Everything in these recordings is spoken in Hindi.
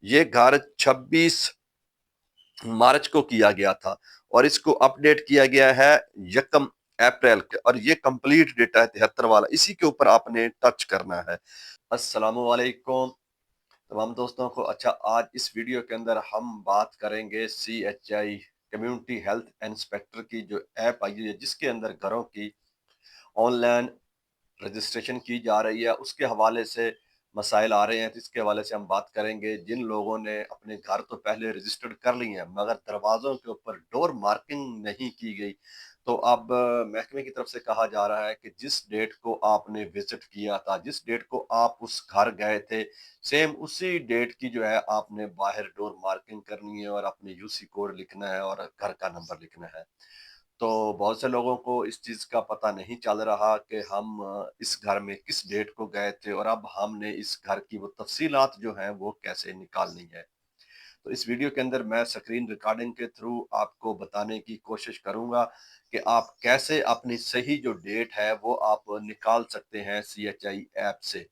ये घर 26 मार्च को किया गया था और इसको अपडेट किया गया है 1 अप्रैल के, और ये कंप्लीट डेटा है 73 वाला। इसी के ऊपर आपने टच करना है। अस्सलामु अलैकुम तमाम दोस्तों को। अच्छा, आज इस वीडियो के अंदर हम बात करेंगे CHI कम्युनिटी हेल्थ इंस्पेक्टर की जो ऐप आई है, जिसके अंदर घरों की ऑनलाइन रजिस्ट्रेशन की जा रही है, उसके हवाले से मसाइल आ रहे हैं, तो इसके हवाले से हम बात करेंगे। जिन लोगों ने अपने घर तो पहले रजिस्टर्ड कर लिए हैं मगर दरवाज़ों के ऊपर डोर मार्किंग नहीं की गई, तो अब महकमे की तरफ से कहा जा रहा है कि जिस डेट को आपने विजिट किया था, जिस डेट को आप उस घर गए थे, सेम उसी डेट की जो है आपने बाहर डोर मार्किंग करनी है और अपने UC कोड लिखना है और घर का नंबर लिखना है। तो बहुत से लोगों को इस चीज़ का पता नहीं चल रहा कि हम इस घर में किस डेट को गए थे और अब हमने इस घर की वो तफ़सीलात जो हैं वो कैसे निकालनी है। तो इस वीडियो के अंदर मैं स्क्रीन रिकॉर्डिंग के थ्रू आपको बताने की कोशिश करूँगा कि आप कैसे अपनी सही जो डेट है वो आप निकाल सकते हैं CHI ऐप से।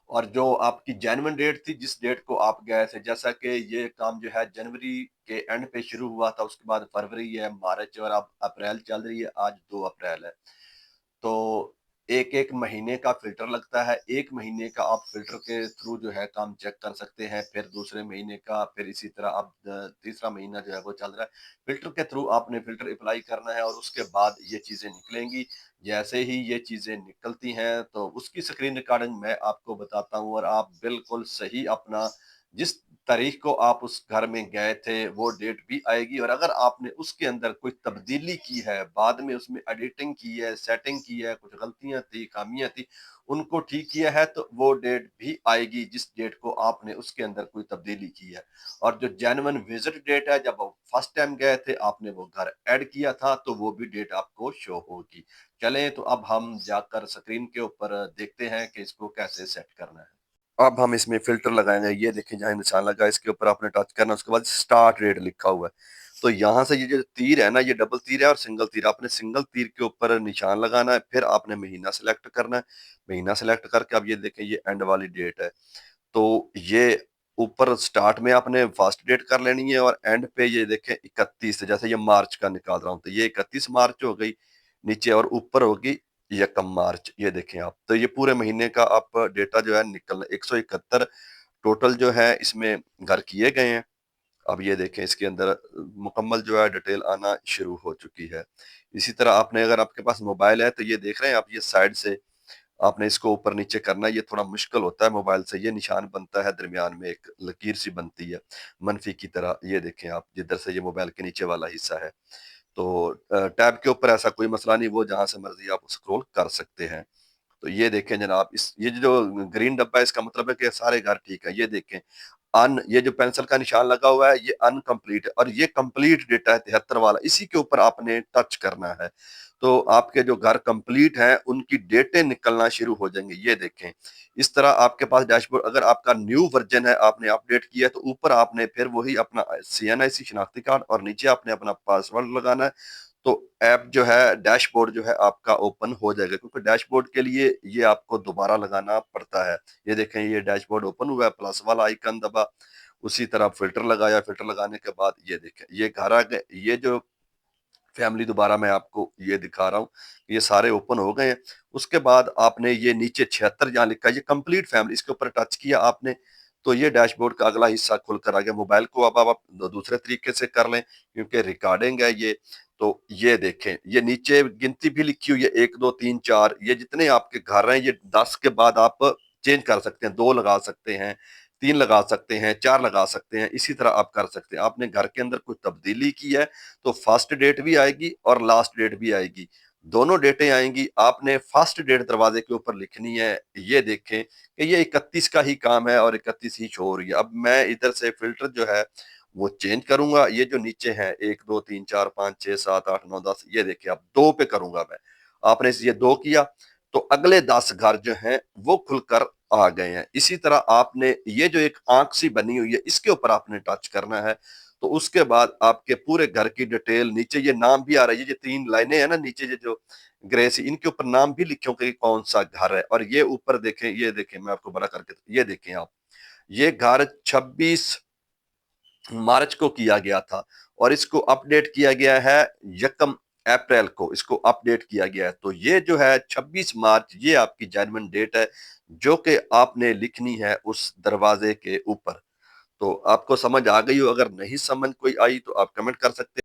और जो आपकी जेन्युइन डेट थी, जिस डेट को आप गए थे, जैसा कि ये काम जो है जनवरी के एंड पे शुरू हुआ था, उसके बाद फरवरी है, मार्च और अब अप्रैल चल रही है, आज 2 अप्रैल है। तो एक-एक महीने का फ़िल्टर लगता है, 1 महीने का आप फ़िल्टर के थ्रू जो है काम चेक कर सकते हैं, फिर दूसरे महीने का, फिर इसी तरह अब तीसरा महीना जो है वो चल रहा है। फ़िल्टर के थ्रू आपने फ़िल्टर अप्लाई करना है और उसके बाद ये चीज़ें निकलेंगी। जैसे ही ये चीज़ें निकलती हैं, तो उसकी स्क्रीन रिकॉर्डिंग मैं आपको बताता हूँ और आप बिल्कुल सही अपना जिस तारीख को आप उस घर में गए थे, वो डेट भी आएगी। और अगर आपने उसके अंदर कोई तब्दीली की है, बाद में उसमें एडिटिंग की है, सेटिंग की है, कुछ गलतियाँ थी, खामियाँ थी, उनको ठीक किया है, तो वो डेट भी आएगी जिस डेट को आपने उसके अंदर कोई तब्दीली की है। और जो जेन्युइन विज़िट डेट है, जब आप फर्स्ट टाइम गए थे, आपने वो घर ऐड किया था, तो वो भी डेट आपको शो होगी। चलें, तो अब हम जाकर स्क्रीन के ऊपर देखते हैं कि इसको कैसे सेट करना है। अब हम इसमें फ़िल्टर लगाएँगे। ये देखिए जहाँ निशान लगा है, इसके ऊपर आपने टच करना है, उसके बाद स्टार्ट रेट लिखा हुआ है। तो यहाँ से ये जो तीर है ना, ये डबल तीर है और सिंगल तीर है। आपने सिंगल तीर के ऊपर निशान लगाना है, फिर आपने महीना सेलेक्ट करना है। महीना सेलेक्ट करके अब ये देखें, ये एंड वाली डेट है। तो ये ऊपर स्टार्ट में आपने फर्स्ट डेट कर लेनी है और एंड पे ये देखें 31, जैसे ये मार्च का निकाल रहा हूँ, तो ये 31 मार्च हो गई नीचे, और ऊपर होगी 1 मार्च। ये देखें आप, तो ये पूरे महीने का आप डेटा जो है निकल 171 टोटल जो है इसमें घर किए गए हैं। अब ये देखें, इसके अंदर मुकम्मल जो है डिटेल आना शुरू हो चुकी है। इसी तरह आपने, अगर आपके पास मोबाइल है, तो ये देख रहे हैं आप, ये साइड से आपने इसको ऊपर नीचे करना है। ये थोड़ा मुश्किल होता है मोबाइल से। ये निशान बनता है, दरमियान में एक लकीर सी बनती है मनफी की तरह। ये देखें आप, जिधर से ये मोबाइल के नीचे वाला हिस्सा है। तो टैब के ऊपर ऐसा कोई मसला नहीं, वो जहाँ से मर्जी आप स्क्रॉल कर सकते हैं। तो ये देखें जनाब, इस ये जो ग्रीन डब्बा है, इसका मतलब है कि सारे घर ठीक है। ये देखें, ये जो पेंसिल का निशान लगा हुआ है, ये अनकंप्लीट है और ये कंप्लीट डेटा है 73 वाला। इसी के ऊपर आपने टच करना है, तो आपके जो घर कंप्लीट हैं उनकी डेटें निकलना शुरू हो जाएंगे। ये देखें, इस तरह आपके पास डैशबोर्ड, अगर आपका न्यू वर्जन है, आपने अपडेट किया है, तो ऊपर आपने फिर वही अपना CNIC शनाख्ती कार्ड और नीचे आपने अपना पासवर्ड लगाना है। तो ऐप जो है, डैशबोर्ड जो है आपका ओपन हो जाएगा, क्योंकि डैशबोर्ड के लिए ये आपको दोबारा लगाना पड़ता है। ये देखें, ये डैशबोर्ड ओपन हुआ है, प्लस वाला आइकन दबा, उसी तरह फ़िल्टर लगाया, फ़िल्टर लगाने के बाद ये देखें, ये घर आ गए। ये जो फैमिली दोबारा मैं आपको ये दिखा रहा हूँ, ये सारे ओपन हो गए हैं। उसके बाद आपने ये नीचे 76 जहाँ लिखा है, ये कंप्लीट फैमिली, इसके ऊपर टच किया आपने, तो ये डैशबोर्ड का अगला हिस्सा खुल कर आ गया। मोबाइल को अब आप दूसरे तरीके से कर लें, क्योंकि रिकॉर्डिंग है ये। तो ये देखें, ये नीचे गिनती भी लिखी हुई है, 1 2 3 4, ये जितने आपके घर हैं, ये 10 के बाद आप चेंज कर सकते हैं, 2 लगा सकते हैं, 3 लगा सकते हैं, 4 लगा सकते हैं, इसी तरह आप कर सकते हैं। आपने घर के अंदर कोई तब्दीली की है, तो फर्स्ट डेट भी आएगी और लास्ट डेट भी आएगी, दोनों डेटें आएंगी। आपने फर्स्ट डेट दरवाजे के ऊपर लिखनी है। ये देखें कि ये 31 का ही काम है और 31 ही शो हो रही है। अब मैं इधर से फिल्टर जो है वो चेंज करूंगा। ये जो नीचे है 1 2 3 4 5 6 7 8 9 10, ये देखिए अब 2 पे करूंगा मैं। आपने ये 2 किया, तो अगले 10 घर जो हैं वो खुलकर आ गए हैं। इसी तरह आपने ये जो एक आंख सी बनी हुई है, इसके ऊपर आपने टच करना है। तो उसके बाद आपके पूरे घर की डिटेल, नीचे ये नाम भी आ रहा है, ये जो 3 लाइनें हैं ना नीचे, ये जो ग्रे सी, इनके ऊपर नाम भी लिखे होंगे कि कौन सा घर है। और ये ऊपर देखें, ये देखें, मैं आपको बड़ा करके, ये देखें आप, ये घर 26 मार्च को किया गया था और इसको अपडेट किया गया है 1 अप्रैल को इसको अपडेट किया गया है। तो ये जो है 26 मार्च ये आपकी जेन्युइन डेट है जो कि आपने लिखनी है उस दरवाजे के ऊपर। तो आपको समझ आ गई हो, अगर नहीं समझ कोई आई तो आप कमेंट कर सकते हैं।